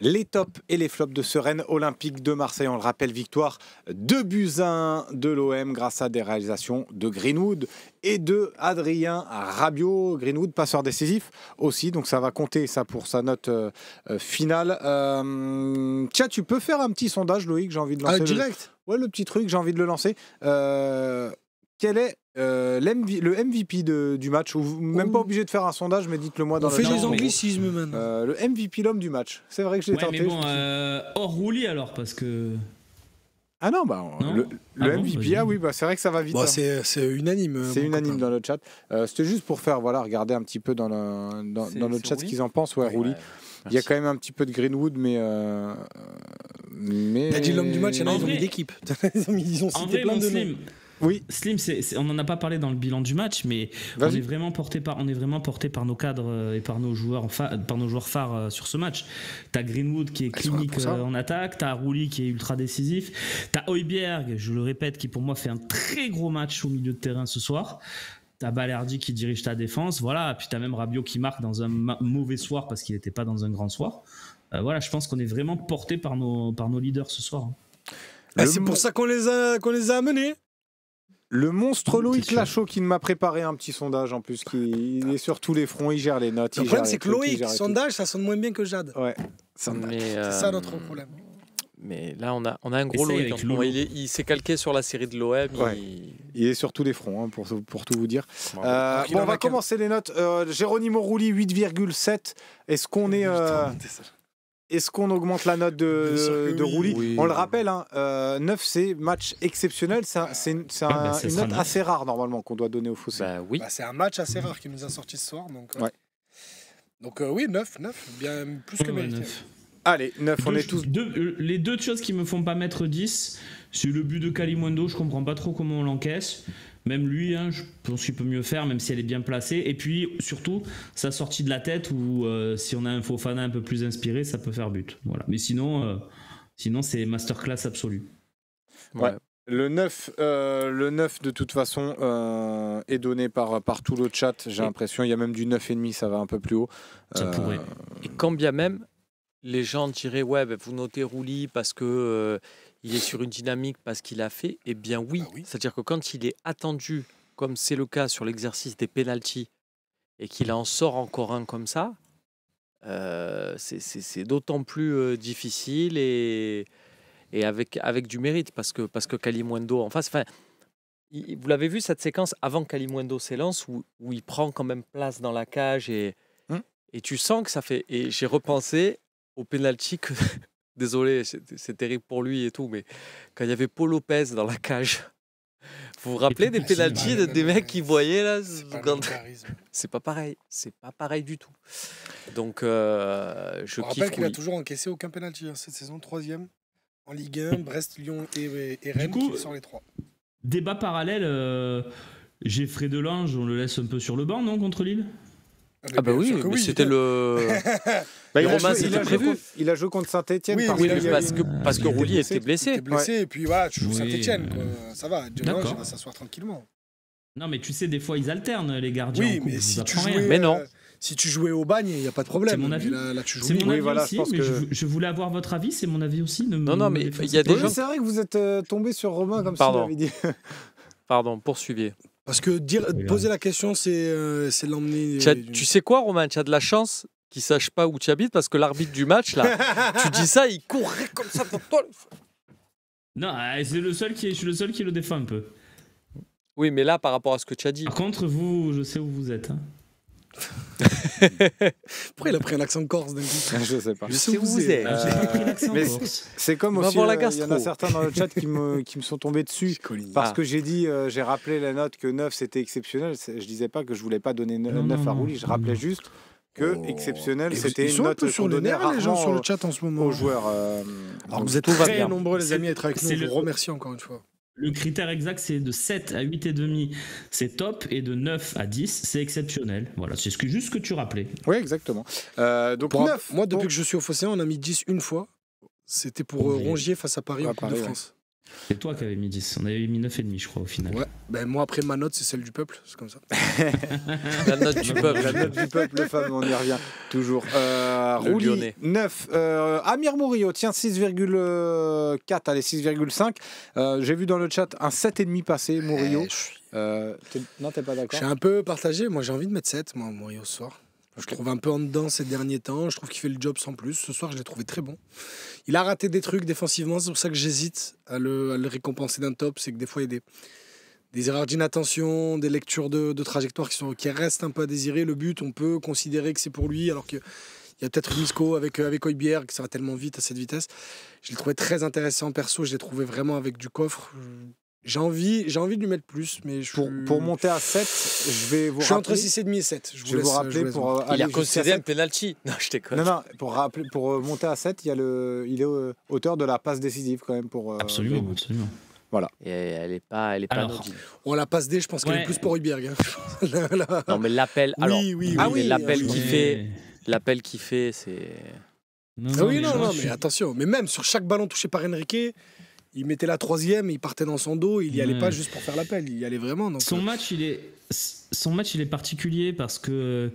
Les tops et les flops de ce Rennes Olympique de Marseille. On le rappelle, victoire 2-1 de l'OM grâce à des réalisations de Greenwood et de Adrien Rabiot. Greenwood, passeur décisif aussi, donc ça va compter ça pour sa note finale. Tiens, tu peux faire un petit sondage, Loïc, j'ai envie de lancer. Direct. Ouais, le petit truc, j'ai envie de le lancer. Quel est le MVP du match, ou même pas obligé de faire un sondage, mais dites-le moi dans le chat. On fait les anglicismes maintenant. Le MVP l'homme du match. C'est vrai que je l'ai tenté. Mais bon, hors Rouli alors, parce que... Ah non, le MVP, bon, oui, c'est vrai que ça va vite. Bon, c'est unanime. C'est unanime dans le chat. C'était juste pour faire, regarder un petit peu dans le chat ce qu'ils en pensent. Ouais, Rouli. Il y a quand même un petit peu de Greenwood, mais... T'as dit l'homme du match, il y en a ils ont mis d'équipe. Ils ont cité plein de noms. Oui. Slim, on en a pas parlé dans le bilan du match, mais on est vraiment porté par nos cadres et par nos joueurs phares sur ce match. T'as Greenwood qui est clinique en attaque, t'as Rouli qui est ultra décisif, t'as Højbjerg, je le répète, qui pour moi fait un très gros match au milieu de terrain ce soir. T'as Balerdi qui dirige ta défense, voilà. Puis t'as même Rabiot qui marque dans un mauvais soir parce qu'il n'était pas dans un grand soir. Voilà, je pense qu'on est vraiment porté par nos leaders ce soir. C'est pour ça qu'on les a amenés. Le monstre Loïc Lachaud qui m'a préparé un petit sondage en plus, qui est sur tous les fronts, il gère les notes. Le problème c'est que Loïc, sondage, ça sonne moins bien que Jade. Ouais. C'est ça notre problème. Mais là, on a un gros Loïc. Il s'est calqué sur la série de l'OM. Ouais. Il est sur tous les fronts, pour tout vous dire. On va commencer les notes. Geronimo Rouli, 8,7. Est-ce qu'on est... Est-ce qu'on augmente la note de Rouli? Oui. On le rappelle, 9 c'est match exceptionnel. C'est une note assez rare normalement qu'on doit donner au Fossé. Oui. C'est un match assez rare qui nous a sorti ce soir. Donc oui, 9, bien plus que mérité. 9. Allez, 9, on est tous... Les deux choses qui me font pas mettre 10, c'est le but de Kalimundo, je comprends pas trop comment on l'encaisse. Même lui, je pense qu'il peut mieux faire, même si elle est bien placée. Et puis, surtout, sa sortie de la tête, où si on a un Fofana un peu plus inspiré, ça peut faire but. Voilà. Mais sinon c'est masterclass absolu. Ouais. Le 9, de toute façon, est donné par tout le chat, j'ai l'impression. Il y a même du 9,5, ça va un peu plus haut. Ça pourrait. Et quand bien même, les gens diraient, vous notez Rouli parce que... il est sur une dynamique parce qu'il a fait, eh bien oui. C'est-à-dire que quand il est attendu, comme c'est le cas sur l'exercice des pénaltys, et qu'il en sort encore un comme ça, c'est d'autant plus difficile et avec du mérite, parce que Kalimundo en face... Vous l'avez vu, cette séquence avant que Kalimundo s'élance, où il prend quand même place dans la cage, et tu sens que ça fait... Et j'ai repensé au pénalty que... Désolé, c'est terrible pour lui et tout, mais quand il y avait Paul Lopez dans la cage, vous vous rappelez des pénaltys des mecs qui voyaient là? C'est pas pareil du tout. Donc je rappelle qu'il a toujours encaissé aucun pénalty cette saison, 3e en Ligue 1, Brest, Lyon et Rennes qui sort les 3. Débat parallèle, Geoffrey Delange, on le laisse un peu sur le banc, non, contre Lille? Oui, mais c'était le... Il a joué contre Saint-Etienne. Parce que Rouli était blessé. Et puis tu joues Saint-Etienne. Ça va, Delange il va s'asseoir tranquillement. Non, mais tu sais, des fois, ils alternent, les gardiens. Oui, mais si tu jouais au bagne, il n'y a pas de problème. C'est mon avis. Là, tu joues c'est mon avis aussi, mais je voulais avoir votre avis. C'est mon avis aussi. Non, mais il y a des gens... C'est vrai que vous êtes tombé sur Romain comme ça, il avait dit. Pardon, poursuiviez. Parce que poser la question, c'est l'emmener... Tu sais quoi, Romain? Tu as de la chance qu'il ne sache pas où tu habites, parce que l'arbitre du match, là, tu dis ça, il courrait comme ça pour toi. Non, je suis le seul qui le défend un peu. Oui, mais là, par rapport à ce que tu as dit... Par contre, vous, je sais où vous êtes. Pourquoi il a pris un accent corse d'un coup? Je sais pas. Je sais où vous êtes. C'est comme aussi, il y en a certains dans le chat qui me sont tombés dessus parce que j'ai rappelé la note que 9 c'était exceptionnel. Je disais pas que je voulais pas donner 9 à Rouli, je rappelais juste que exceptionnel, c'était une note sur le nerf, les gens sur le chat en ce moment aux joueurs. Alors vous êtes très nombreux les amis à être avec nous, je vous remercie encore une fois. Le critère exact, c'est de 7 à 8,5, c'est top, et de 9 à 10, c'est exceptionnel. Voilà, c'est juste ce que tu rappelais. Oui, exactement. Donc 9. Moi, depuis que je suis au Phocéen, on a mis 10 une fois. C'était pour Rongier face à Paris en Coupe de France. C'est toi qui avais mis 10. On avait mis 9,5, je crois, au final. Ouais, ben moi, après, ma note, c'est celle du peuple. C'est comme ça. La note du peuple. La note du peuple, le fameux, on y revient toujours. Rouli, Lyonnais. 9. Amir Murillo, tiens, 6,4, allez, 6,5. J'ai vu dans le chat un 7,5 passé, Murillo. Non, t'es pas Je d'accord? suis un peu partagé. Moi, j'ai envie de mettre 7, moi, Murillo, ce soir. Je trouve un peu en dedans ces derniers temps. Je trouve qu'il fait le job sans plus. Ce soir, je l'ai trouvé très bon. Il a raté des trucs défensivement. C'est pour ça que j'hésite à le récompenser d'un top. C'est que des fois, il y a des erreurs d'inattention, des lectures de trajectoire qui restent un peu à désirer. Le but, on peut considérer que c'est pour lui, alors qu'il y a peut-être une Isco avec Højbjerg qui ça va tellement vite à cette vitesse. Je l'ai trouvé très intéressant perso. Je l'ai trouvé vraiment avec du coffre. J'ai envie de lui mettre plus, mais Pour monter à 7, je vais vous je suis rappeler. entre 6,5 et 7. Je vais vous rappeler pour Il aller a jusqu'à concédé un 7. penalty. Non, je déconne. Non, pour monter à 7, il est auteur de la passe décisive quand même. Absolument, Greenwood. absolument. Voilà. Et elle est pas Alors, anodine. On la passe D, je pense qu'elle est plus pour Højbjerg. Hein. Non, mais l'appel. Alors, oui. Ah oui, mais l'appel oui. qu'il fait, l'appel qu'il fait, c'est. Non, mais attention. Mais même sur chaque ballon touché par Enrique, il mettait la 3e, il partait dans son dos, il y allait pas juste pour faire l'appel, il y allait vraiment. Donc, Son match, il est particulier parce que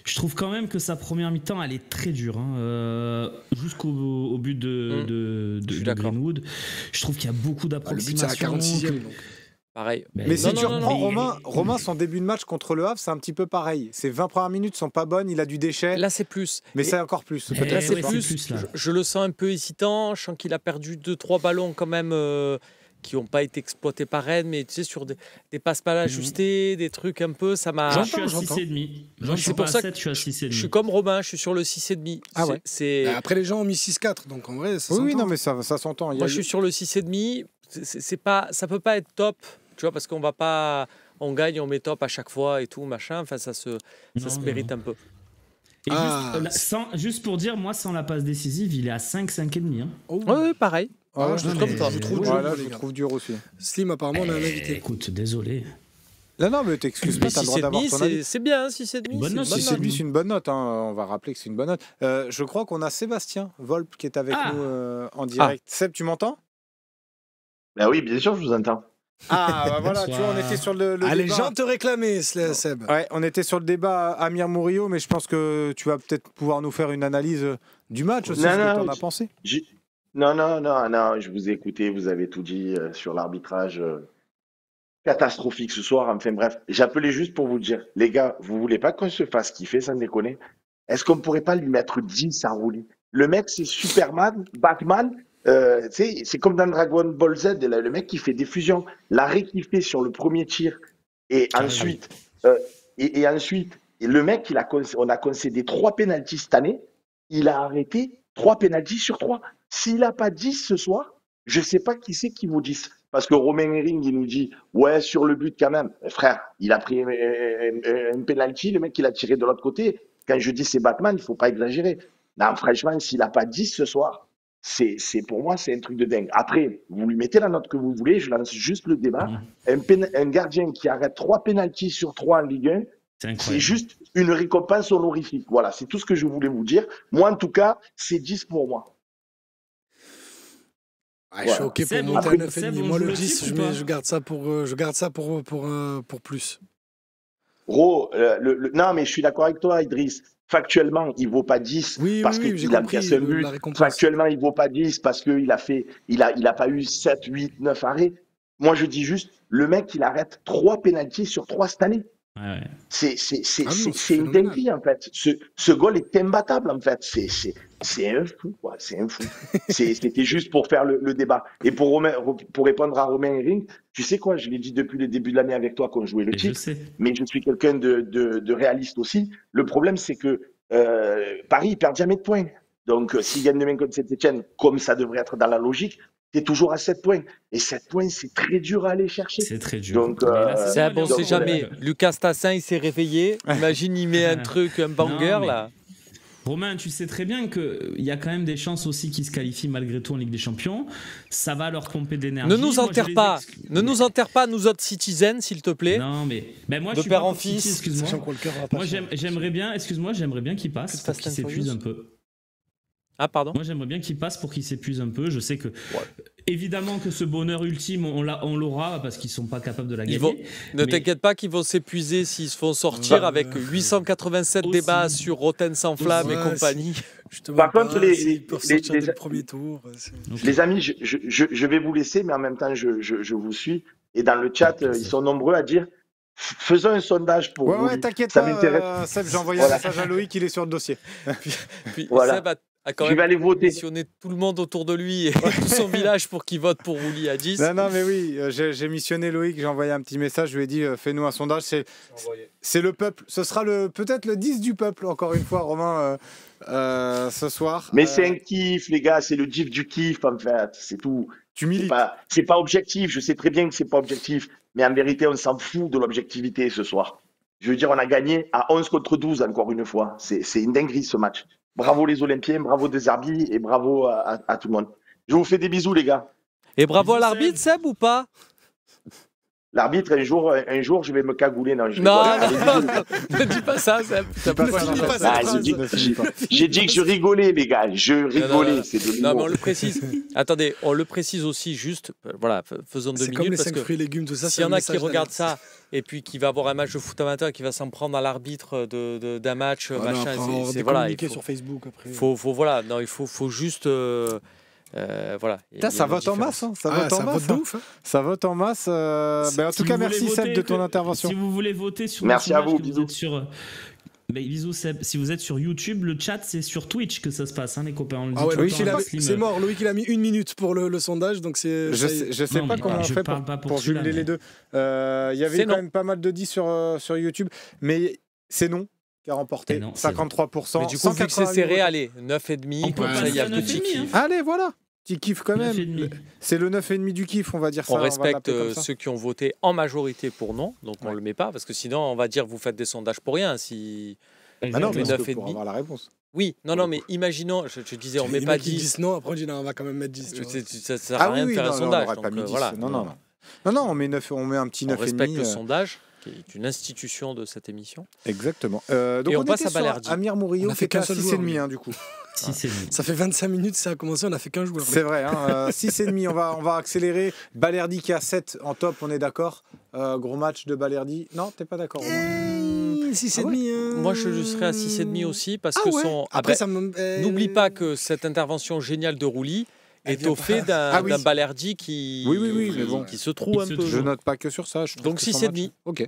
je trouve quand même que sa première mi-temps, elle est très dure. Hein. Jusqu'au but de Greenwood. Je trouve qu'il y a beaucoup le but, c'est à la d'approximations. 46e. Donc. Pareil. Mais si tu reprends mais- Romain, son début de match contre le Havre, c'est un petit peu pareil. Ses 20 premières minutes sont pas bonnes, il a du déchet, Là, c'est plus. mais Et c'est encore plus. Eh Peut-être. là, c'est ouais, plus. c'est plus, là. Je le sens un peu hésitant. Je sens qu'il a perdu 2-3 ballons quand même qui n'ont pas été exploités par Rennes, mais tu sais, sur des passes mal ajustées, des trucs un peu, ça m'a. Je suis à J'entends. 6,5. Moi, je suis C'est pour pas à ça 7, je suis à 6,5. Je suis comme Romain, je suis sur le 6,5. Ah ouais. C'est. Après, les gens ont mis 6-4, donc en vrai, ça Oui, s'entend. non, mais ça s'entend. Moi, je suis sur le 6,5. C'est pas, ça peut pas être top, tu vois, parce qu'on va pas, on gagne, on met top à chaque fois et tout, machin. Enfin, ça se mérite un peu. Et juste pour dire, moi, sans la passe décisive, il est à 5, 5,5. Hein. Oui, pareil. Ah ouais, je le non, trouve mais- pas. Je le trouve dur. Ouais, là, je les le gars. trouve dur aussi. Slim, apparemment, on a un invité. Écoute, désolé. Non, mais t'excuses pas, Mais t'as le droit d'avoir ton avis. 6,5, c'est bien, 6,5. Bonne note, c'est une Si c'est lui, c'est une bonne note. Hein. On va rappeler que c'est une bonne note. Je crois qu'on a Sébastien Volpe qui est avec nous en direct. Seb, tu m'entends? Bah oui, bien sûr, je vous entends. Ah, bah voilà, tu vois, on était sur le Ah, les débat. gens te réclamaient, Seb. Ouais, on était sur le débat Amir Murillo, mais je pense que tu vas peut-être pouvoir nous faire une analyse du match aussi, Non, ce que non, t'en as pensé. Non, je vous ai écouté, vous avez tout dit sur l'arbitrage catastrophique ce soir. Enfin bref, j'appelais juste pour vous dire, les gars, vous voulez pas qu'on se fasse kiffer, sans déconner? Est-ce qu'on pourrait pas lui mettre 10 à Rouli? Le mec, c'est Superman, Batman. Tu sais, c'est comme dans Dragon Ball Z, là, le mec qui fait des fusions, l'arrêt qu'il fait sur le premier tir, et ensuite, le mec, on a concédé 3 pénaltys cette année, il a arrêté 3 pénaltys sur 3. S'il n'a pas 10 ce soir, je ne sais pas qui c'est qui vous 10. Parce que Romain Hering, il nous dit, ouais, sur le but quand même. Mais frère, il a pris un pénalty, le mec, il a tiré de l'autre côté. Quand je dis c'est Batman, il ne faut pas exagérer. Non, franchement, s'il n'a pas 10 ce soir, pour moi, c'est un truc de dingue. Après, vous lui mettez la note que vous voulez, je lance juste le débat. Un gardien qui arrête 3 pénaltys sur 3 en Ligue 1, c'est juste une récompense honorifique. Voilà, c'est tout ce que je voulais vous dire. Moi, en tout cas, c'est 10 pour moi. Ah, je suis OK pour monter à 9,5. Moi, le 10, je garde ça pour plus. Non, mais je suis d'accord avec toi, Idriss. Factuellement, il ne vaut pas 10 parce qu'il a pris un but. Factuellement, il ne vaut pas 10 parce qu'il a pas eu 7, 8, 9 arrêts. Moi, je dis juste, le mec, il arrête 3 pénaltys sur 3 cette année. Ouais. C'est une dinguerie, en fait. Ce goal est imbattable, en fait. C'est un fou, quoi. C'est un fou. C'était juste pour faire le débat. Et pour répondre à Romain Hering, tu sais quoi, je l'ai dit depuis le début de l'année avec toi quand on jouait le titre, mais je suis quelqu'un de réaliste aussi. Le problème, c'est que Paris, il perd jamais de points. Donc, s'il gagne demain contre Saint-Etienne, comme ça devrait être dans la logique, t'es toujours à 7 points. Et 7 points, c'est très dur à aller chercher. C'est très dur. Donc, on sait jamais. Lucas Tassin, il s'est réveillé. Imagine, il met un truc, un banger, là. Romain, tu sais très bien qu'il y a quand même des chances aussi qu'ils se qualifient malgré tout en Ligue des Champions. Ça va leur pomper d'énergie. Ne nous enterre pas. Ne nous enterre pas, nous autres citizens, s'il te plaît. Non, mais moi, de je suis père pas en pour City, fils. excuse-moi. Moi, j'aimerais bien, qu'ils passent, qu'ils s'épuisent un peu. Ah, pardon. Moi, j'aimerais bien qu'il passe pour qu'il s'épuise un peu. Je sais que, évidemment, que ce bonheur ultime, on l'aura parce qu'ils sont pas capables de la gagner. Ne t'inquiète pas qu'ils vont s'épuiser s'ils se font sortir avec 887 aussi. débats sur Rotten sans flamme et compagnie. Par contre, les premier tour. Les amis, je vais vous laisser, mais en même temps, je vous suis. Et dans le chat, ils sont nombreux à dire faisons un sondage pour vous. Ouais, t'inquiète ça pas, m'intéresse. Seb, j'ai envoyé un message à Loïc, il est sur le dossier. Puis Voilà. Seb a quand Je vais même aller voter. missionné tout le monde autour de lui et tout son village pour qu'il vote pour Rouli à 10. Non, mais oui, j'ai missionné Loïc, j'ai envoyé un petit message, je lui ai dit fais-nous un sondage. C'est le peuple, ce sera peut-être le 10 du peuple, encore une fois, Romain, ce soir. Mais c'est un kiff, les gars, c'est le gif du kiff, en fait, c'est tout. Tu milites. C'est pas objectif, je sais très bien que c'est pas objectif, mais en vérité, on s'en fout de l'objectivité ce soir. Je veux dire, on a gagné à 11 contre 12, encore une fois. C'est une dinguerie, ce match. Bravo les Olympiens, bravo Deserbi et bravo à tout le monde. Je vous fais des bisous, les gars. Et bravo à l'arbitre, Seb, ou pas? L'arbitre, un jour, je vais me cagouler. Non, ne dis pas ça, Seb. J'ai dit que je rigolais, les gars. Je rigolais, c'est de l'humour. Non, mais on le précise. Attendez, on le précise aussi juste. Voilà, faisons 2 minutes. C'est comme les parce 5 que fruits et légumes, tout ça. s'il y en a qui regardent ça et puis qui va avoir un match de foot amateur et qui va s'en prendre à l'arbitre d'un match, machin. C'est voilà, sur Facebook après. Voilà, non, il faut juste. Voilà. Ça vote en masse, hein. Ça vote en masse. Ça vote en masse. En tout cas, merci Seb de ton intervention. Si vous voulez voter sur merci à vous, bisous. Bisous Seb. Si vous êtes sur YouTube, le chat c'est sur Twitch que ça se passe, hein, les copains. On le dit c'est mort. Loïc il a mis 1 minute pour le sondage, donc c'est. Je sais pas comment on fait pour jumeler les deux. Il y avait quand même pas mal de 10 sur YouTube, mais c'est non qui a remporté 53%. Mais du coup, vu que c'est serré, allez, 9,5. Il y a petit kiff. Allez, voilà. Petit kiff quand même. C'est le 9,5 du kiff, on va dire ça. On respecte ceux qui ont voté en majorité pour non, donc on le met pas, parce que sinon on va dire vous faites des sondages pour rien. Si non, mais 9,5 pour avoir la réponse. Oui, non, mais imaginons, je disais, on met pas 10. 10 non, après on dit non, on va quand même mettre 10. Ça sert à rien de faire un sondage. Non, on met un petit 9,5. On respecte le sondage, qui est une institution de cette émission. Exactement. Donc on passe à Balerdi. Amir Murillo, fait qu'un seul 6,5 du coup. 6,5. Ça fait 25 minutes, ça a commencé, on a fait qu'un joueur. C'est vrai, 6,5. On va accélérer. Balerdi qui a 7 en top, on est d'accord. Gros match de Balerdi. Non, t'es pas d'accord? 6,5. Moi, je serais à 6,5 aussi parce que n'oublie pas que cette intervention géniale de Rouli est au fait d'un Balerdi qui se trouve un peu. Je note pas que sur ça. Donc 6,5. Ok.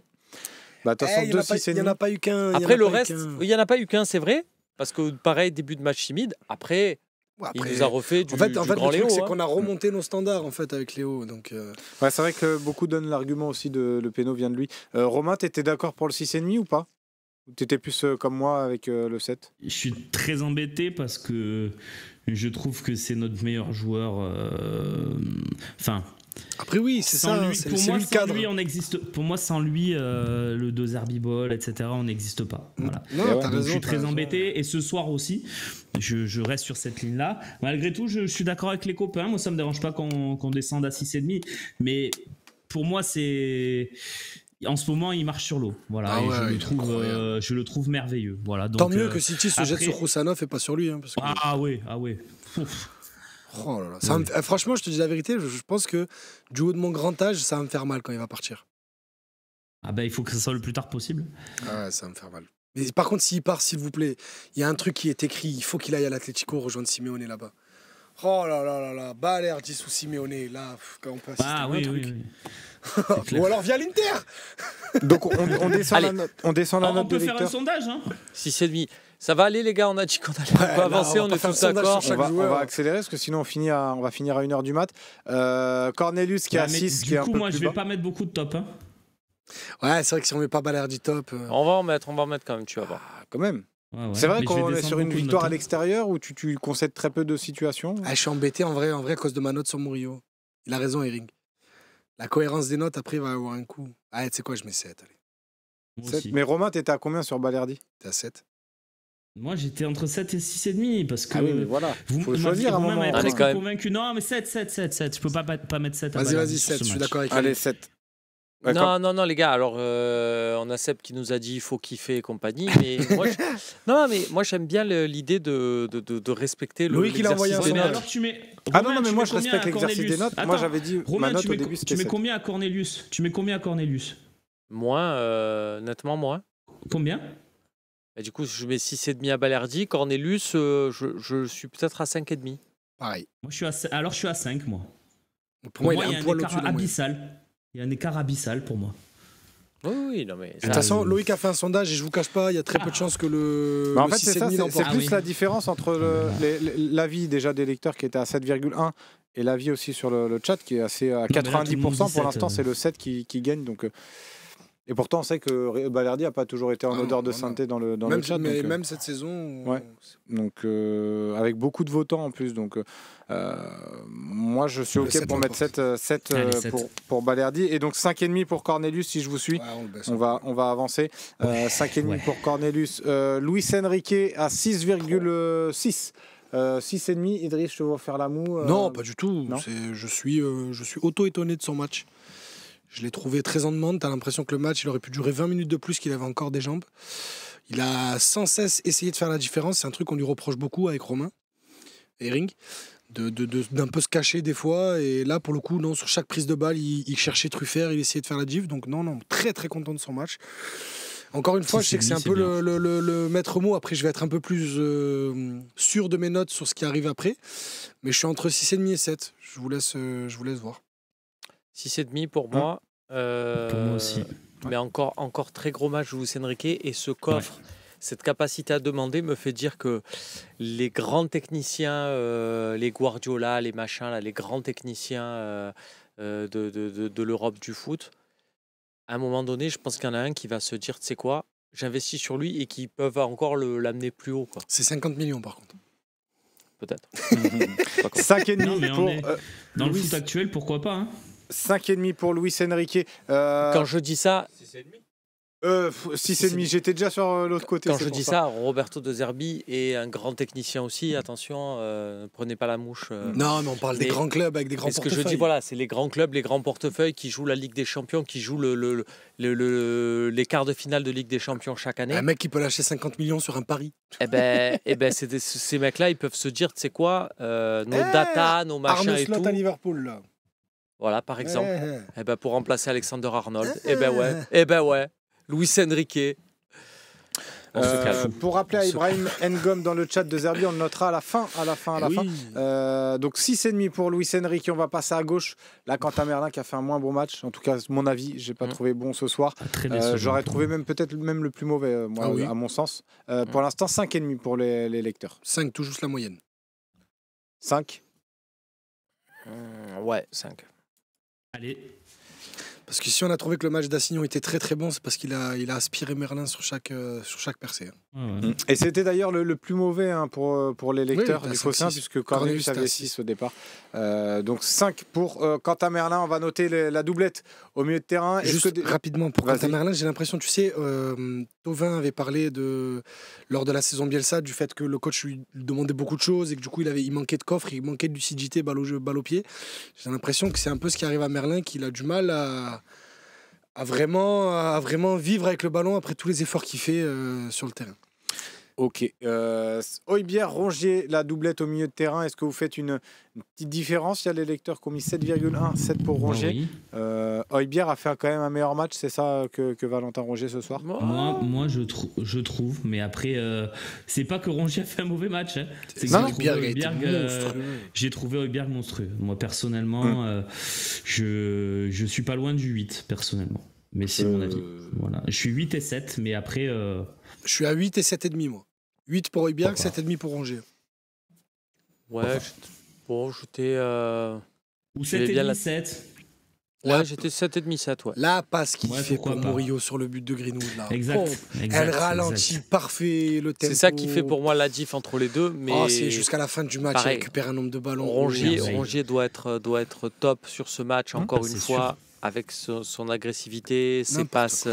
De toute façon, 2,6,5. Il n'y en a pas eu qu'un. Après, le reste, il n'y en a pas eu qu'un, c'est vrai. Parce que pareil, début de match timide. Après, il nous a refait du, en fait, du grand le truc, Léo. C'est qu'on a remonté nos standards en fait avec Léo. Donc, c'est vrai que beaucoup donnent l'argument aussi de le péno vient de lui. Romain, t'étais d'accord pour le 6,5 ou pas? Ou t'étais plus comme moi avec le 7? Je suis très embêté parce que je trouve que c'est notre meilleur joueur. Après oui, c'est ça. Pour moi, sans lui, on existe. Pour moi, sans lui, le Deserbi Ball, etc., on n'existe pas. Voilà. Non, je suis très embêté. Et ce soir aussi, je reste sur cette ligne-là. Malgré tout, je suis d'accord avec les copains. Moi, ça me dérange pas qu'on descende à 6,5. Mais pour moi, c'est. En ce moment, il marche sur l'eau. Voilà, je le trouve merveilleux. Voilà, donc, tant mieux que City se jette sur Roussanov et pas sur lui. Hein, parce que... Ah ouais. Ouf. Oh là là. Franchement, je te dis la vérité, je pense que du haut de mon grand âge, ça va me faire mal quand il va partir. Ah il faut que ça soit le plus tard possible. Ah ouais, ça va me faire mal. Mais par contre, s'il part, s'il vous plaît, il y a un truc qui est écrit, il faut qu'il aille à l'Atlético rejoindre Simeone là-bas. Oh là là là là, Balerdi sous Simeone, là, quand on peut assister à un truc. Oui. Ou alors via l'Inter. Donc on descend la note. On descend la note de faire un sondage, hein. 6,5. Ça va aller, les gars, on a dit qu'on allait pas avancer, on est tous d'accord. On va accélérer parce que sinon on va finir à 1h du mat. Cornelius qui est à 6. Du coup, moi je vais pas mettre beaucoup de top. Hein. Ouais, c'est vrai que si on met pas Balerdi top. On va en mettre quand même, tu vas voir. Quand même. Ouais. C'est vrai qu'on est sur une victoire à l'extérieur où tu concèdes très peu de situations. Je suis embêté en vrai à cause de ma note sur Murillo. Il a raison, Eric. La cohérence des notes, après, il va avoir un coup. Tu sais quoi, je mets 7. Allez. 7. Mais Romain, t'étais à combien sur Balerdi? T'es à 7. Moi, j'étais entre 7 et 6,5 parce que. Ah oui, mais voilà. Faut choisir à un moment. On est convaincu. Non, mais 7. Je peux pas mettre 7. Vas-y, 7. Je suis d'accord avec Allez, 7. Non, les gars. Alors, on a Seb qui nous a dit il faut kiffer et compagnie. Mais moi, j'aime bien l'idée de respecter Loïc, il a envoyé Ouais, un mais sondage. alors tu mets. Ah non, Romain, mais tu moi mets je combien respecte à l'exercice des Cornelius notes. Moi Attends, j'avais dit ma Romain, note tu au mets, début tu c'était mets 7. combien à Cornelius Tu mets combien à Cornelius nettement moins. Combien Et du coup, je mets 6,5 à Balerdi. Cornelius, je suis peut-être à 5,5. Pareil. Moi, je suis à 5, moi. Pour moi, il il est y a un un poil écart au-dessus de la moyenne. abyssal. Il y a un écart abyssal pour moi. Oui, non, mais De toute façon, Loïc a fait un sondage et je vous cache pas, il y a très peu de chances que le. En le fait, c'est ça, 6,5 c'est l'emporte. plus oui. la différence entre l'avis déjà des lecteurs qui était à 7,1 et l'avis aussi sur le chat qui est assez à mais là, tout le monde 90%. dit Pour l'instant, 7, c'est le 7 qui gagne. Donc, et pourtant, on sait que Balerdi n'a pas toujours été en Ah odeur non, de non, sainteté dans le Même, chat. mais donc, même cette saison. ouais. Donc, avec beaucoup de votants en plus. Donc, moi, je suis Le OK 7 pour mettre 7 Allez, 7. pour Balerdi. Et donc, 5,5 pour Cornelius, si je vous suis. Ouais, on le baisse. On va avancer. 5,5 ouais. pour Cornelius. Luis Enrique à 6,6. 6,5. Idriss, je vais vous faire la moue. Non, pas du tout. non. Je suis auto-étonné de son match. Je l'ai trouvé très en demande. Tu as l'impression que le match, il aurait pu durer 20 minutes de plus, qu'il avait encore des jambes. Il a sans cesse essayé de faire la différence. C'est un truc qu'on lui reproche beaucoup avec Romain Herring, d'un peu se cacher des fois. Et là, pour le coup, non, sur chaque prise de balle, il cherchait Truffert, il essayait de faire la diff. Donc non, très très content de son match. Encore une fois, je sais que c'est un peu le maître mot. Après, je vais être un peu plus sûr de mes notes sur ce qui arrive après. Mais je suis entre 6,5 et 7. Je vous laisse voir. 6,5 pour moi. Pour moi aussi. Mais encore très gros match de Luis Enrique. Et ce coffre, cette capacité à demander me fait dire que les grands techniciens, les Guardiola, les machins, là, les grands techniciens de l'Europe du foot, à un moment donné, je pense qu'il y en a un qui va se dire, tu sais quoi, j'investis sur lui et qui peuvent encore l'amener plus haut. Quoi. C'est 50 millions par contre. Peut-être. 5,5 pour dans le Luis. foot actuel, pourquoi pas 5,5 pour Luis Enrique. Quand je dis ça, 6,5. J'étais déjà sur l'autre côté. quand c'est je pour dis ça, Roberto De Zerbi est un grand technicien aussi. Attention, ne prenez pas la mouche. Non, mais on parle des grands clubs avec des grands Mais ce que portefeuilles. je dis, voilà, c'est les grands clubs, les grands portefeuilles qui jouent la Ligue des Champions, qui jouent les quarts de finale de Ligue des Champions chaque année. Un mec qui peut lâcher 50 millions sur un pari. Eh ben, ces mecs-là, ils peuvent se dire, tu sais quoi, nos data, nos machins Arne et Slot tout. à Liverpool, là. Voilà, par exemple. Ouais. Eh ben, pour remplacer Alexander Arnold. Eh ben ouais. Luis Enrique. On se calme. Pour rappeler à Ibrahim Ngom dans le chat de Zerbi, on le notera à la fin. Oui. Donc 6,5 pour Luis Enrique. On va passer à gauche. Là, Quentin Merlin qui a fait un moins bon match. En tout cas, mon avis, j'ai pas trouvé bon ce soir. Très décevant. J'aurais trouvé peut-être même le plus mauvais, moi, Ah oui. à mon sens. Pour l'instant, 5,5 pour les lecteurs. 5, tout juste la moyenne. 5. Ouais, 5. Allez. Parce que si on a trouvé que le match d'Assignon était très très bon, c'est parce qu'il a aspiré Merlin sur chaque percée. Ouais. Et c'était d'ailleurs le plus mauvais pour les lecteurs Oui, du t'as Phocéen, 5-6. puisque Cornelius avait 6 au départ. Donc 5 pour Quentin Merlin. On va noter la doublette au milieu de terrain. Juste rapidement pour Vas-y. Quentin Merlin, j'ai l'impression, tu sais, Thauvin avait parlé lors de la saison Bielsa du fait que le coach lui demandait beaucoup de choses et que du coup il manquait de coffre, il manquait de lucidité, balle au pied. J'ai l'impression que c'est un peu ce qui arrive à Merlin, qu'il a du mal à vraiment vivre avec le ballon après tous les efforts qu'il fait sur le terrain. Ok. Højbjerg, Rongier, la doublette au milieu de terrain. Est-ce que vous faites une petite différence? Il y a les lecteurs qui ont mis 7,1, 7 pour Rongier. Oui. Højbjerg a fait quand même un meilleur match, c'est ça que Valentin Rongier ce soir? Moi je trouve, mais après, c'est pas que Rongier a fait un mauvais match. Hein. C'est que Non, j'ai trouvé Højbjerg monstrueux. Moi, personnellement, je suis pas loin du 8, personnellement. Mais c'est mon avis. Voilà. Je suis 8 et 7, mais après... Je suis à 8 et 7,5 moi. 8 pour Højbjerg, Pourquoi 7,5 pour Rongier. Ouais, j'étais... Ou j'avais 7 bien et la- 7. Ouais, j'étais 7,5, 7, ouais. La passe qu'il Ouais, fait pourquoi pour pas. Murillo sur le but de Greenwood. Là. Exact. Oh, exact, elle ralentit, exact. parfait le tempo. C'est ça qui fait pour moi la diff entre les deux, mais Oh, c'est jusqu'à la fin du match, pareil. il récupère un nombre de ballons. Rongier doit être top sur ce match, encore c'est une sûr. fois, avec son agressivité, ses N'importe passes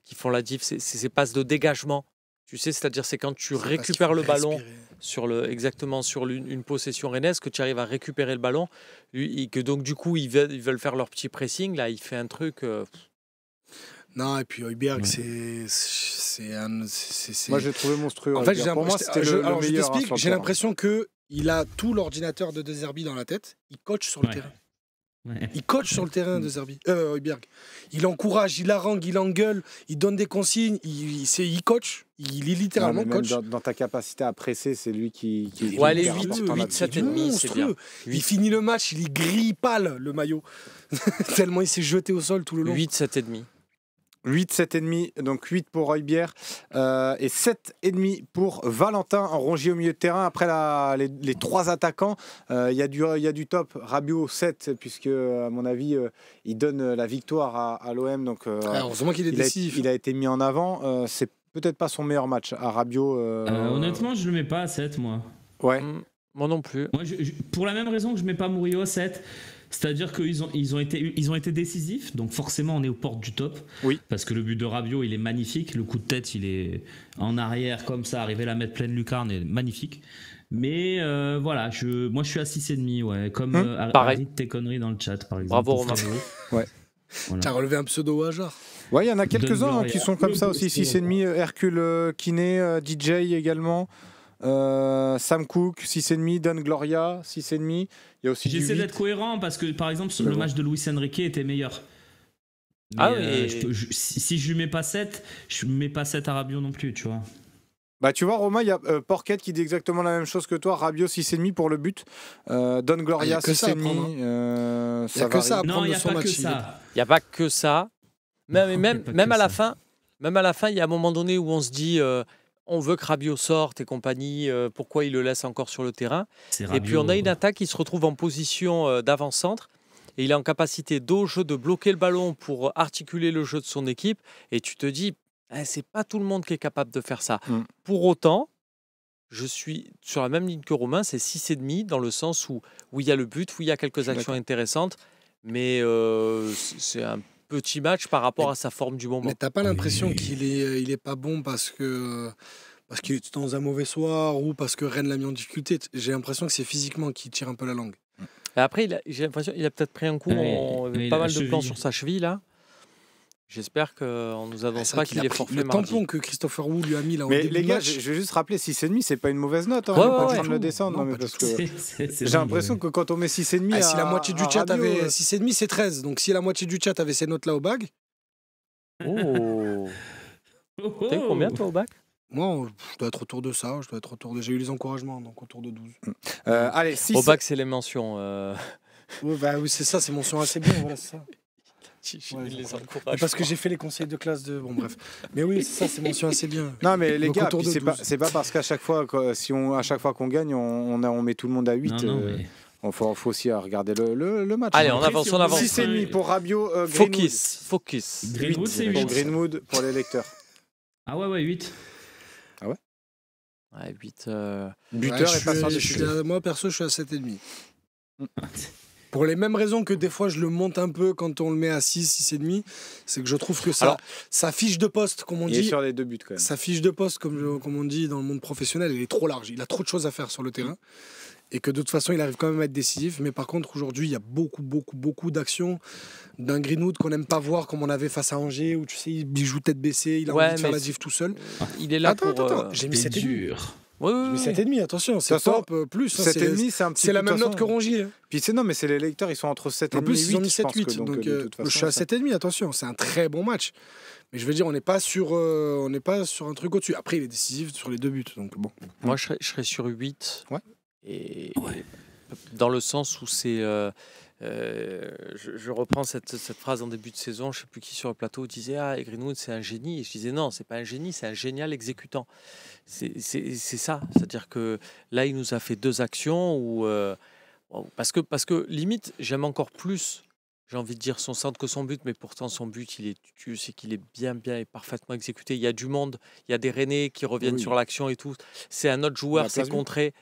qui font la diff, ses passes de dégagement. Tu sais, c'est-à-dire c'est quand tu C'est parce qu'il récupères faut le ballon respirer. exactement sur une possession rennaise, que tu arrives à récupérer le ballon, et que donc du coup ils veulent faire leur petit pressing. Là, il fait un truc. Non, et puis Højbjerg, Ouais. Moi, j'ai trouvé monstrueux. En fait, Pour moi, c'était le alors, je meilleur. t'explique, j'ai l'impression qu'il a tout l'ordinateur de De Zerbi dans la tête. Il coach sur le Ouais. terrain. Ouais. Il coach sur le terrain, De Zerbi. Højbjerg. Il encourage, il harangue, il engueule, il donne des consignes, il coach. Il est littéralement coach. Dans ta capacité à presser, c'est lui qui Ouais, les hyper 8, important 8, là-dessus. 7 et demi, c'est bien. Il finit le match, il est gris pâle, le maillot. Tellement il s'est jeté au sol tout le long. 8, 7 et demi. 8, 7,5, donc 8 pour Højbjerg et 7,5 pour Valentin Rongier au milieu de terrain. Après les trois attaquants, il y a du top. Rabiot 7, puisque à mon avis, il donne la victoire à l'OM. Donc, Heureusement qu'il est décisif. Il a été mis en avant. C'est peut-être pas son meilleur match à Rabiot. Honnêtement, je le mets pas à 7, moi. Ouais. Moi non plus. Moi, pour la même raison que je mets pas Murillo à 7. C'est-à-dire qu'ils ont été décisifs, donc forcément on est aux portes du top. Oui. Parce que le but de Rabiot, il est magnifique. Le coup de tête, il est en arrière comme ça, arriver à la mettre pleine lucarne, est magnifique. Mais voilà, moi je suis à 6,5, ouais, comme arrête tes conneries dans le chat, par exemple. Bravo Romain. Ouais. Voilà. Tu as relevé un pseudo au hasard. Ouais, il y en a quelques-uns qui sont comme ça aussi. 6,5, Hercule Kiné, DJ également. Sam Cook 6,5, Don Gloria 6,5. Il y a aussi j'essaie d'être cohérent parce que par exemple le match de Luis Enrique était meilleur. Mais, si je lui mets pas 7, je mets pas 7 à Rabiot non plus, tu vois. Bah tu vois Romain, il y a Porquette qui dit exactement la même chose que toi. Rabiot 6,5 pour le but. Don Gloria 6,5. Il n'y a que ça à prendre. Non, il n'y a son pas match, que ça. Il n'y a pas que ça. Même à la fin, il y a un moment donné où on se dit on veut que Rabiot sorte et compagnie, pourquoi il le laisse encore sur le terrain. Et puis on a une attaque qui se retrouve en position d'avant-centre et il est en capacité d'au jeu de bloquer le ballon pour articuler le jeu de son équipe. Et tu te dis, c'est pas tout le monde qui est capable de faire ça. Pour autant, je suis sur la même ligne que Romain, c'est 6,5 dans le sens où il y a le but, où il y a quelques actions intéressantes, mais c'est un petit match par rapport à sa forme du moment. Mais t'as pas l'impression qu'il est pas bon parce qu'il est dans un mauvais soir ou parce que Rennes l'a mis en difficulté. J'ai l'impression que c'est physiquement qu'il tire un peu la langue. Et après, j'ai l'impression qu'il a peut-être pris un coup, pas mal de plans sur sa cheville là. J'espère qu'on nous annonce pas qu'il est forfait mardi. Le tampon que Christopher Wu lui a mis là au mais début les du gars, match. je vais juste rappeler 6,5, c'est pas une mauvaise note. Pas besoin de le descendre. Non, parce que j'ai l'impression que quand on met 6,5 si la moitié du chat avait 6,5, c'est 13. Donc si la moitié du chat avait ces notes là au bac. Oh. T'es combien toi au bac? Moi, je dois être autour de ça. J'ai eu les encouragements, donc autour de 12. Allez, 6. Au bac, c'est les mentions. Oui, c'est ça, c'est mention assez bien. Voilà, c'est ça. Les encourage. Parce que j'ai fait les conseils de classe de. Bon, bref. Mais oui, c'est ça, c'est mention assez bien. Non, mais les donc, gars, c'est pas parce qu'à chaque fois, à chaque fois qu'on gagne, on met tout le monde à 8. Il faut aussi regarder le match. Allez, on avance. 6,5 pour Rabiot. Focus. Greenwood, c'est 8. Pour Greenwood, pour les lecteurs. Ah ouais, 8. Ah ouais? Ouais, 8. Buteur et passeur de chute. Moi, perso, je suis à 7,5. Pour les mêmes raisons que des fois je le monte un peu quand on le met à 6, 6,5, c'est que je trouve que sa fiche de poste, comme on dit. Il est sur les deux buts quand même. Sa fiche de poste, comme on dit dans le monde professionnel, elle est trop large. Il a trop de choses à faire sur le terrain. Et que de toute façon, il arrive quand même à être décisif. Mais par contre, aujourd'hui, il y a beaucoup d'actions d'un Greenwood qu'on n'aime pas voir, comme on avait face à Angers, où tu sais, il joue tête baissée, il a envie de faire la diff tout seul. Il est là Attends, j'ai mis 7,5. Oui. J'ai mis 7,5, attention, c'est top plus. 7,5, c'est la même note que Rongier. Puis mais c'est les lecteurs, ils sont entre 7,5 et 8. En plus, ils ont mis 7,8. Donc, je suis à 7,5, attention, c'est un très bon match. Mais je veux dire, on n'est pas sur un truc au-dessus. Après, il est décisif sur les deux buts. Donc bon. Moi, je serais sur 8. Ouais. Et dans le sens où c'est. Je reprends cette phrase en début de saison, je ne sais plus qui sur le plateau disait Greenwood c'est un génie, et je disais non, c'est pas un génie, c'est un génial exécutant. C'est ça, c'est-à-dire que là il nous a fait 2 actions où parce que limite j'aime encore plus, j'ai envie de dire son centre que son but, mais pourtant son but tu sais qu'il est bien et parfaitement exécuté. Il y a du monde, il y a des Rennais qui reviennent sur l'action et tout. C'est un autre joueur, c'est contré.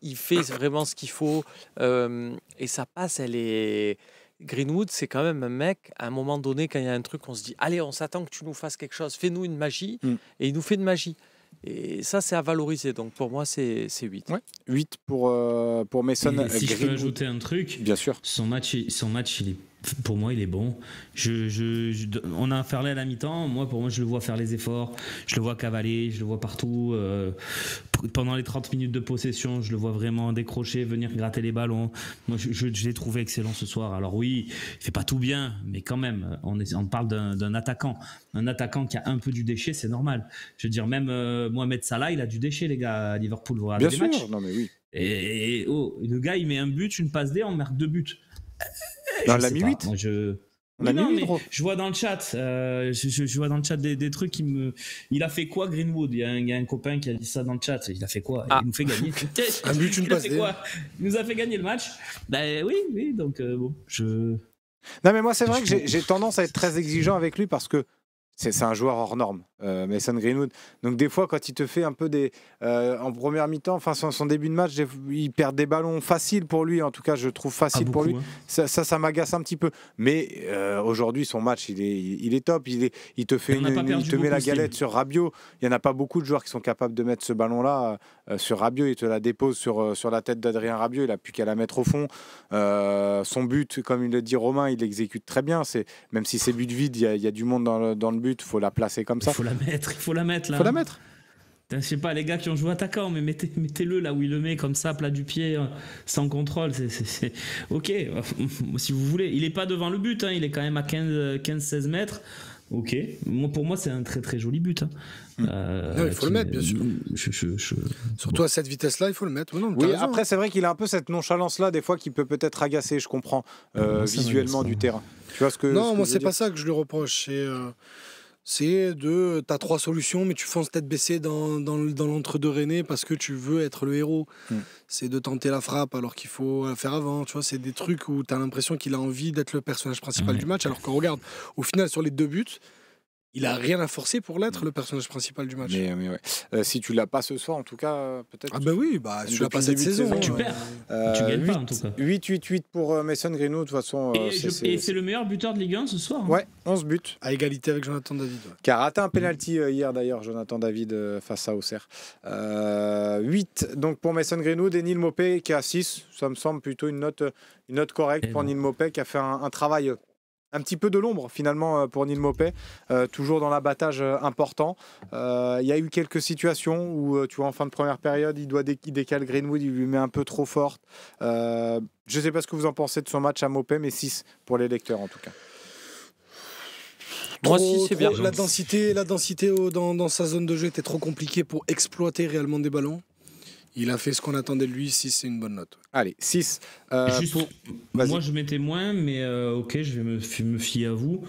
Il fait vraiment ce qu'il faut et sa passe, elle est... Greenwood, c'est quand même un mec, à un moment donné, quand il y a un truc, on se dit, allez, on s'attend que tu nous fasses quelque chose, fais-nous une magie, et il nous fait une magie. Et ça, c'est à valoriser. Donc, pour moi, c'est 8. Ouais. 8 pour Mason Greenwood. Si je peux ajouter un truc, bien sûr. Son match, il est, pour moi, il est bon. On a parlé à la mi-temps. Pour moi, je le vois faire les efforts. Je le vois cavaler. Je le vois partout. Pendant les 30 minutes de possession, je le vois vraiment décrocher, venir gratter les ballons. Moi, je l'ai trouvé excellent ce soir. Alors oui, il fait pas tout bien, mais quand même, on parle d'un attaquant. Un attaquant qui a un peu du déchet, c'est normal. Je veux dire, même Mohamed Salah, il a du déchet, les gars, à Liverpool. Vous regardez bien les sûr, matchs. non mais oui. Et le gars, il met un but, une passe D, on marque 2 buts. Non, il a mis 8. Moi, je vois dans le chat, je vois dans le chat des trucs qui me. Il a fait quoi, Greenwood? Il y a un copain qui a dit ça dans le chat. Il a fait quoi? Il nous fait gagner. Un but, une passe. Il nous a fait gagner le match. Ben oui. Donc bon, Non mais moi c'est vrai que j'ai tendance à être très exigeant avec lui parce que c'est un joueur hors norme, Mason Greenwood. Donc des fois, quand il te fait un peu en première mi-temps, enfin son début de match, il perd des ballons faciles pour lui. En tout cas, je trouve facile pour lui. Hein. Ça m'agace un petit peu. Mais aujourd'hui, son match, il est top. Il te fait il te met la galette sur Rabiot. Il y en a pas beaucoup de joueurs qui sont capables de mettre ce ballon-là sur Rabiot. Il te la dépose sur la tête d'Adrien Rabiot. Il a plus qu'à la mettre au fond. Son but, comme il le dit Romain, il l'exécute très bien. Même si c'est but vide, il y a du monde dans le but, il faut la placer comme ça. Il faut la mettre là. Il faut la mettre. Je sais pas, les gars qui ont joué attaquant, mais mettez-le là où il le met, comme ça, plat du pied, sans contrôle. C'est... Ok, si vous voulez. Il est pas devant le but, hein, il est quand même à 15-16 mètres. Ok, pour moi, c'est un très très joli but. Hein. Non, il faut le mettre, bien sûr. Surtout à cette vitesse-là, il faut le mettre. Non, oui, après, c'est vrai qu'il a un peu cette nonchalance-là, des fois, qui peut peut-être agacer, je comprends, visuellement du terrain. Tu vois ce que. Non, moi, c'est pas ça que je lui reproche. T'as 3 solutions, mais tu fonces tête baissée dans l'entre-deux rennais parce que tu veux être le héros. C'est de tenter la frappe alors qu'il faut la faire avant. Tu vois, c'est des trucs où t'as l'impression qu'il a envie d'être le personnage principal du match, alors qu'on regarde, au final, sur les 2 buts, il a rien à forcer pour l'être, le personnage principal du match. Mais ouais. Si tu l'as pas ce soir, en tout cas, peut-être. Ah ben oui, si tu l'as pas cette saison, tu perds. Tu gagnes pas, en tout cas. 8-8-8 pour Mason Greenwood, de toute façon. Et c'est le meilleur buteur de Ligue 1 ce soir. Hein. Ouais, 11 buts. À égalité avec Jonathan David. Ouais. Qui a raté un penalty hier, d'ailleurs, Jonathan David, face à Auxerre. 8 donc pour Mason Greenwood et Neil Maupay qui a 6. Ça me semble plutôt une note correcte pour Neil Maupay qui a fait un travail. Un petit peu de l'ombre finalement pour Neil Maupay, toujours dans l'abattage important. Il y a eu quelques situations où, tu vois, en fin de première période, il décale Greenwood, il lui met un peu trop forte. Je ne sais pas ce que vous en pensez de son match à Maupay, mais 6 pour les lecteurs en tout cas. Moi aussi, c'est bien. La densité dans sa zone de jeu était trop compliquée pour exploiter réellement des ballons. Il a fait ce qu'on attendait de lui, 6 c'est une bonne note. Allez, 6. Moi je mettais moins, mais ok, je vais me fier à vous.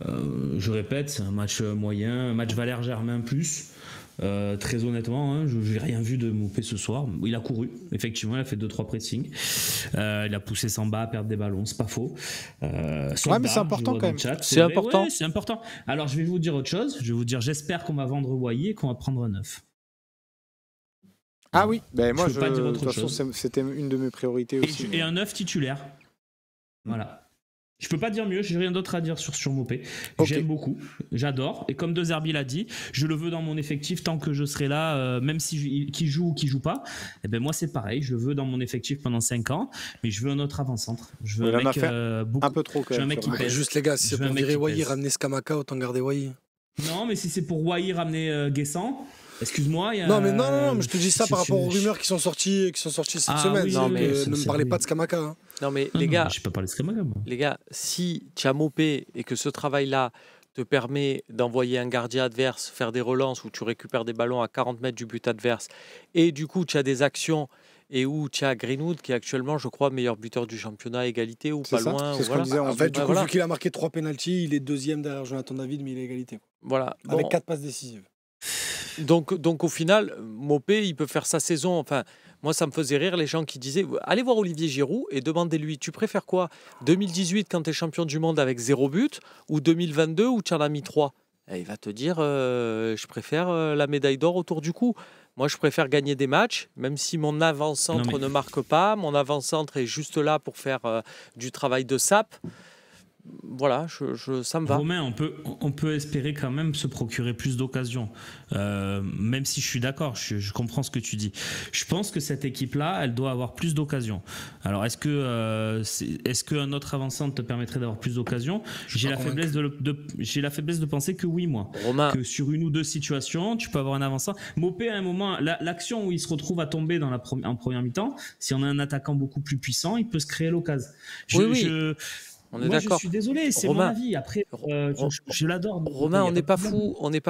Je répète, c'est un match moyen, un match Valère Germain plus. Très honnêtement, hein, je n'ai rien vu de Maupay ce soir. Il a couru, effectivement, il a fait 2-3 pressings. Il a poussé Samba à perdre des ballons, c'est pas faux. Mais c'est important quand même. C'est important. Ouais, c'est important. Alors je vais vous dire autre chose. Je vais vous dire, j'espère qu'on va vendre Wai et qu'on va prendre un 9. Ah oui, moi je peux pas dire autre de toute façon, c'était une de mes priorités aussi. Et un 9 titulaire. Voilà. Je peux pas dire mieux, j'ai rien d'autre à dire sur Maupay. Okay. J'aime beaucoup, j'adore. Et comme De Zerbi l'a dit, je le veux dans mon effectif tant que je serai là, même si qui joue ou qui joue pas. Et ben moi c'est pareil, je le veux dans mon effectif pendant 5 ans, mais je veux un autre avant-centre. Je veux un mec beaucoup. Un peu trop quand même. Je veux un mec qui pèse. Juste les gars, si c'est pour virer Wai, ramener Skamaka, autant garder Wai. Non, mais si c'est pour Wai ramener Guessant. Excuse-moi. Non, mais je te dis ça par rapport aux rumeurs qui sont sorties cette semaine. Oui, ne me parlez pas de Skamaka. Hein. Non, mais les gars, je n'ai pas parlé de Skamaka. Moi. Les gars, si tu as Maupay et que ce travail-là te permet d'envoyer un gardien adverse, faire des relances où tu récupères des ballons à 40 mètres du but adverse, et du coup tu as des actions et où tu as Greenwood qui est actuellement, je crois, meilleur buteur du championnat, égalité ou pas loin. C'est ce qu'on disait. En fait, du coup, vu qu'il a marqué 3 pénaltys, il est 2e derrière Jonathan David, mais il est égalité. Voilà. Avec 4 passes décisives. Donc au final, Maupay, il peut faire sa saison. Enfin, moi, ça me faisait rire les gens qui disaient allez voir Olivier Giroud et demandez-lui tu préfères quoi 2018 quand tu es champion du monde avec 0 but ou 2022 où tu en as mis 3 et il va te dire je préfère la médaille d'or autour du cou. Moi, je préfère gagner des matchs, même si mon avant-centre ne marque pas. Mon avant-centre est juste là pour faire du travail de sape. voilà, ça me va. Romain, on peut espérer quand même se procurer plus d'occasions. Même si je suis d'accord, je comprends ce que tu dis. Je pense que cette équipe-là, elle doit avoir plus d'occasions. Alors, est-ce qu'un autre avant-centre te permettrait d'avoir plus d'occasions ? J'ai la faiblesse de penser que oui, moi. Romain. Que sur une ou deux situations, tu peux avoir un avant-centre. Mopé, à un moment, l'action où il se retrouve à tomber en première mi-temps, si on a un attaquant beaucoup plus puissant, il peut se créer l'occasion. Oui. On est d'accord. Je suis désolé, c'est mon avis. Après, je l'adore. Romain, on n'est pas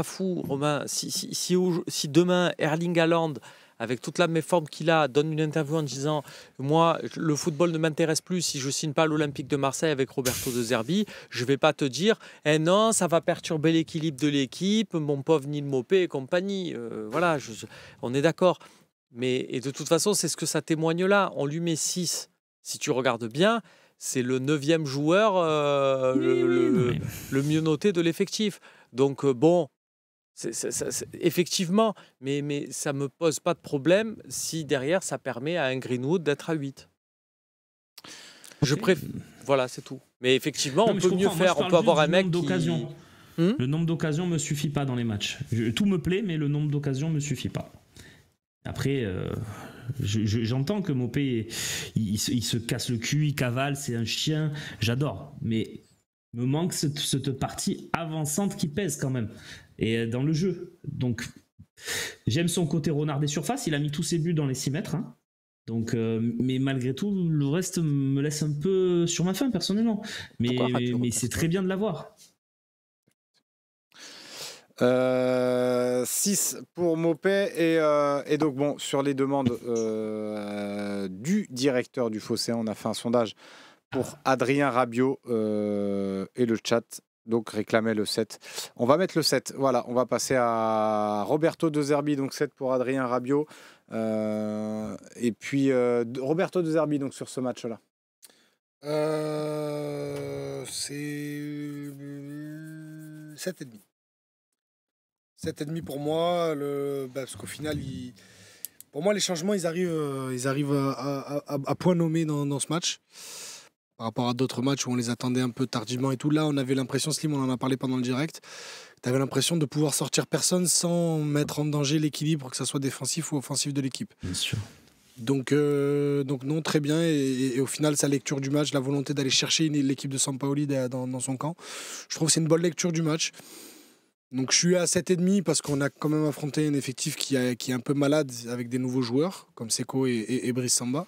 fou. Romain, si demain Erling Haaland, avec toute la méforme qu'il a, donne une interview en disant moi, le football ne m'intéresse plus si je signe pas à l'Olympique de Marseille avec Roberto De Zerbi, je vais pas te dire non, ça va perturber l'équilibre de l'équipe, mon pauvre Neil Maupay et compagnie. Voilà, on est d'accord. Et de toute façon, c'est ce que ça témoigne là. On lui met 6. Si tu regardes bien, c'est le 9e joueur le mieux noté de l'effectif. Donc bon, effectivement, mais ça ne me pose pas de problème si derrière ça permet à un Greenwood d'être à 8. Voilà, c'est tout. Mais effectivement, on peut mieux faire. On peut avoir un mec qui... Le nombre d'occasions ne me suffit pas dans les matchs. Tout me plaît, mais le nombre d'occasions ne me suffit pas. Après, j'entends que Maupay, il se casse le cul, il cavale, c'est un chien, j'adore. Mais me manque cette partie avançante qui pèse quand même, et dans le jeu. Donc, j'aime son côté renard des surfaces, il a mis tous ses buts dans les 6 mètres. Hein. Donc, mais malgré tout, le reste me laisse un peu sur ma faim, personnellement. Mais c'est très bien de l'avoir. 6 pour Maupay et donc bon, sur les demandes du directeur du Phocéen, on a fait un sondage pour Adrien Rabiot et le chat donc réclamait le 7. On va mettre le 7, voilà, on va passer à Roberto De Zerbi, donc 7 pour Adrien Rabiot et puis Roberto De Zerbi donc sur ce match-là. C'est 7,5. 7,5 pour moi, parce qu'au final, pour moi, les changements, ils arrivent à point nommé dans ce match. Par rapport à d'autres matchs où on les attendait un peu tardivement et tout. Là, on avait l'impression, Slim, on en a parlé pendant le direct, tu avais l'impression de pouvoir sortir personne sans mettre en danger l'équilibre, que ce soit défensif ou offensif de l'équipe. Bien sûr. Donc non, très bien. Et au final, sa lecture du match, la volonté d'aller chercher l'équipe de Sampaoli dans son camp, je trouve que c'est une bonne lecture du match. Donc je suis à 7,5 parce qu'on a quand même affronté un effectif qui est un peu malade avec des nouveaux joueurs comme Seko et Brice Samba.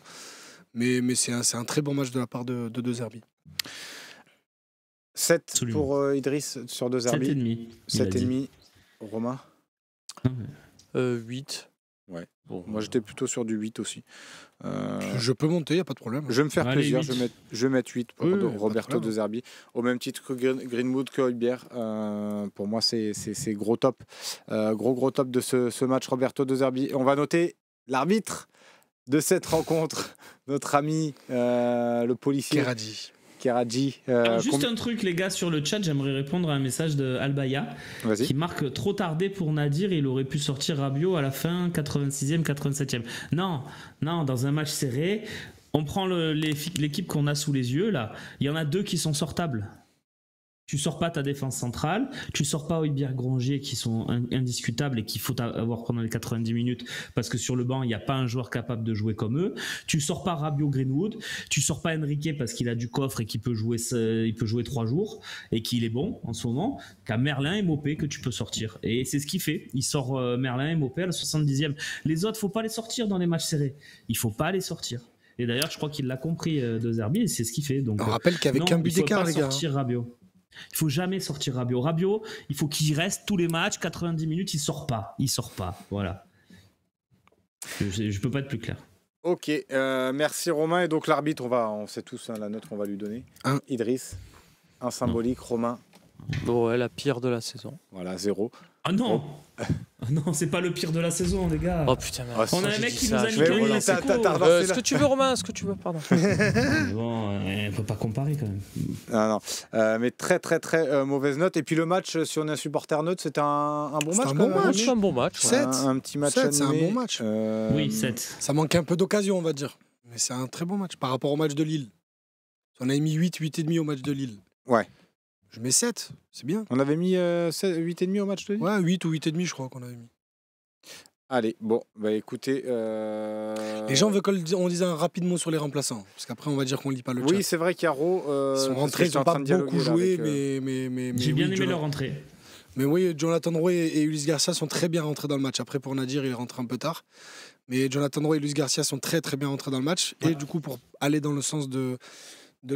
Mais c'est un très bon match de la part de De Zerbi. 7 Absolument. pour Idriss sur De Zerbi. 7,5. Romain 8. Ouais. Bon, moi j'étais plutôt sur du 8 aussi. Je peux monter, il n'y a pas de problème. Je vais me faire plaisir, je vais mettre 8 pour Roberto de De Zerbi. Au même titre que Greenwood, que Højbjerg. Pour moi, c'est gros top. Gros top de ce match, Roberto De Zerbi. On va noter l'arbitre de cette rencontre, notre ami, le policier. Keradji. Juste un truc, les gars, sur le chat, j'aimerais répondre à un message de Albaya qui marque trop tardé pour Nadir. Il aurait pu sortir Rabiot à la fin, 86e, 87e. Non, dans un match serré, on prend l'équipe qu'on a sous les yeux, là. Il y en a 2 qui sont sortables. Tu sors pas ta défense centrale, tu sors pas Højbjerg, Grongier qui sont indiscutables et qu'il faut avoir pendant les 90 minutes parce que sur le banc il n'y a pas un joueur capable de jouer comme eux. Tu sors pas Rabiot, Greenwood, tu sors pas Enrique parce qu'il a du coffre et qu'il peut jouer 3 jours et qu'il est bon en ce moment. T'as Merlin et Maupay que tu peux sortir et c'est ce qu'il fait. Il sort Merlin et Maupay à la 70e. Les autres, faut pas les sortir dans les matchs serrés. Il faut pas les sortir. Et d'ailleurs, je crois qu'il l'a compris De Zerbi et c'est ce qu'il fait. Donc, on rappelle qu'avec un but d'écart, les gars. Sortir Rabiot. Il faut jamais sortir Rabiot. Rabiot, il faut qu'il reste tous les matchs, 90 minutes, il sort pas. Voilà. Je peux pas être plus clair. Ok, merci Romain. Et donc l'arbitre, on sait tous la note qu'on va lui donner. Idriss, un symbolique, Romain. Bon, ouais, la pire de la saison. Voilà, 0. Ah non non, c'est pas le pire de la saison, les gars. Oh putain, on a un mec qui nous a mis ce que tu veux, Romain, ce que tu veux, pardon. Bon, on peut pas comparer quand même. Non. Mais très mauvaise note. Et puis le match, si on est un supporter neutre, c'était un bon match. C'est un bon match. 7. Un petit match 7, c'est un bon match. Oui, 7. Ça manquait un peu d'occasion, on va dire. Mais c'est un très bon match par rapport au match de Lille. On a mis 8,5 au match de Lille. Ouais. Je mets 7, c'est bien. On avait mis 8,5 au match de Lille. Ouais, 8 ou 8,5, je crois qu'on avait mis. Allez, bon, bah écoutez... Les gens veulent qu'on dise un rapide mot sur les remplaçants, parce qu'après on va dire qu'on lit pas le chat. Oui, c'est vrai qu'Aro... ils sont rentrés, ils n'ont pas beaucoup joué, mais j'ai bien aimé leur rentrée. Mais oui, Jonathan Roy et Ulysse Garcia sont très bien rentrés dans le match. Après, pour Nadir, il est rentré un peu tard. Mais Jonathan Roy et Ulysse Garcia sont très très bien rentrés dans le match. Ouais. Et du coup, pour aller dans le sens de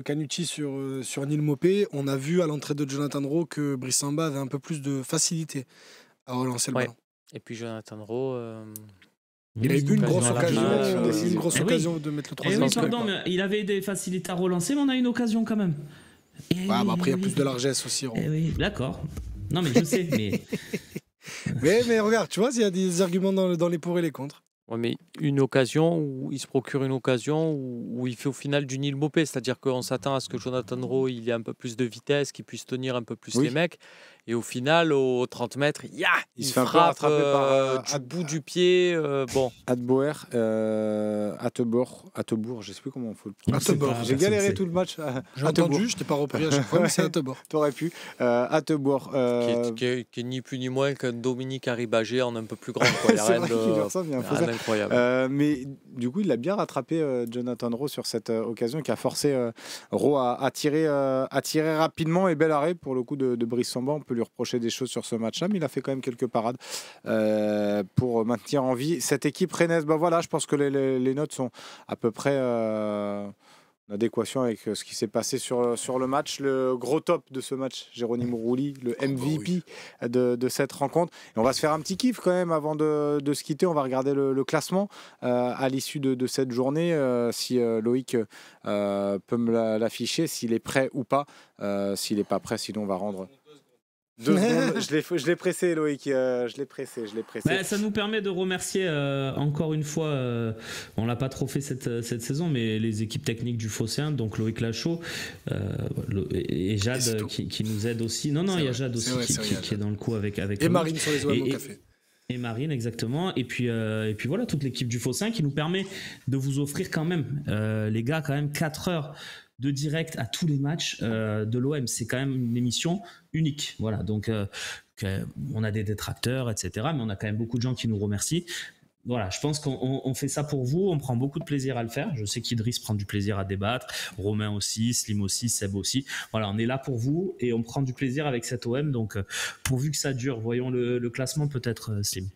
Canucci sur Neil Maupay, on a vu à l'entrée de Jonathan Roy que Brice Samba avait un peu plus de facilité à relancer le ballon. Et puis Jonathan Roy... Il a eu une grosse occasion de mettre le 3e. Oui, pardon, mais il avait des facilités à relancer, mais on a une occasion quand même. Après, il y a plus de largesse aussi. Oui, d'accord. Non, mais je sais, mais... mais regarde, tu vois, il y a des arguments dans les pour et les contre. Ouais, mais une occasion où il se procure une occasion où il fait au final du Neil Maupay, c'est-à-dire qu'on s'attend à ce que Jonathan Roy il ait un peu plus de vitesse, qu'il puisse tenir un peu plus les mecs, et au final, aux 30 mètres, il se fait frappe du bout du pied. Bon. Adbauer, Attebourg, je ne sais plus comment on faut le prononcer. J'ai galéré tout le match. J'ai entendu, je t'ai pas repris à chaque fois, mais c'est Attebourg. T'aurais pu. Attebourg. Qui est ni plus ni moins qu'un Dominique Arribagé en un peu plus grand. Quoi. C'est vrai qu'il ressemble, incroyable. Mais du coup, il a bien rattrapé Jonathan Roy sur cette occasion qui a forcé Roy à tirer rapidement, et bel arrêt pour le coup de Brice Samba. On peut lui reprocher des choses sur ce match-là, mais il a fait quand même quelques parades pour maintenir en vie cette équipe rennaise. Voilà, je pense que les notes sont à peu près en adéquation avec ce qui s'est passé sur le match. Le gros top de ce match, Jérôme Rouli, le MVP de cette rencontre. Et on va se faire un petit kiff quand même avant de se quitter. On va regarder le classement à l'issue de cette journée, si Loïc peut me l'afficher, s'il est prêt ou pas. S'il n'est pas prêt, sinon on va rendre... 2 secondes, je l'ai pressé, Loïc. Je l'ai pressé. Ça nous permet de remercier encore une fois, on l'a pas trop fait cette saison, mais les équipes techniques du Phocéen, donc Loïc Lachaud et Jade qui nous aident aussi. Non, il y a Jade aussi qui est dans le coup avec et Marine sur les OM au café. Et Marine, exactement. Et puis voilà, toute l'équipe du Phocéen qui nous permet de vous offrir quand même, les gars, quand même 4 heures de direct à tous les matchs de l'OM. C'est quand même une émission unique. Voilà, donc on a des détracteurs, etc. Mais on a quand même beaucoup de gens qui nous remercient. Voilà, je pense qu'on fait ça pour vous. On prend beaucoup de plaisir à le faire. Je sais qu'Idriss prend du plaisir à débattre. Romain aussi, Slim aussi, Seb aussi. Voilà, on est là pour vous et on prend du plaisir avec cet OM. Donc, pourvu que ça dure, voyons le classement peut-être, Slim.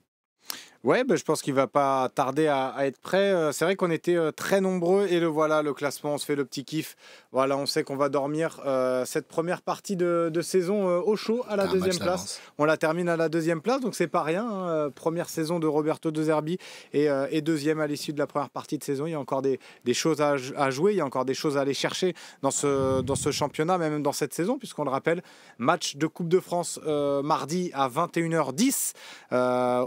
Ouais, je pense qu'il va pas tarder à être prêt. C'est vrai qu'on était très nombreux et le classement, on se fait le petit kiff. Voilà, on sait qu'on va dormir cette première partie de saison au chaud à la 2e place. On la termine à la 2e place, donc c'est pas rien. Première saison de Roberto De Zerbi et 2e à l'issue de la première partie de saison. Il y a encore des choses à jouer, il y a encore des choses à aller chercher dans ce championnat, même dans cette saison, puisqu'on le rappelle, match de Coupe de France mardi à 21h10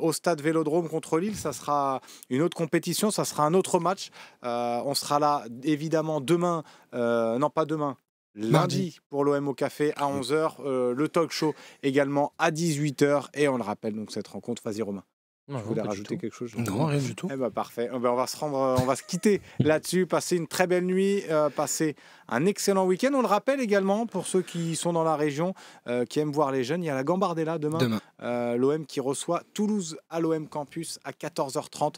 au stade Vélodrome contre Lille. Ça sera une autre compétition, ça sera un autre match. On sera là évidemment demain, non pas demain, lundi pour l'OM au café à 11h, le talk show également à 18h, et on le rappelle donc cette rencontre. Vas-y Romain. Non, je voulais rajouter quelque chose. Non, rien du tout. Parfait. On va se quitter là-dessus. Passer une très belle nuit, passer un excellent week-end. On le rappelle également pour ceux qui sont dans la région, qui aiment voir les jeunes. Il y a la Gambardella demain. L'OM qui reçoit Toulouse à l'OM Campus à 14h30.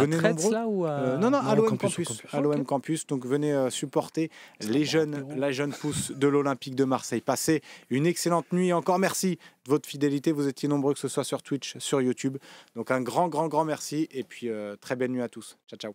Venez nombreux. Là, ou non, à l'OM Campus. À l'OM Campus. Donc venez supporter la jeune pousse de l'Olympique de Marseille. Passez une excellente nuit. Encore merci de votre fidélité. Vous étiez nombreux, que ce soit sur Twitch, sur YouTube. Donc un grand merci, et puis très belle nuit à tous. Ciao.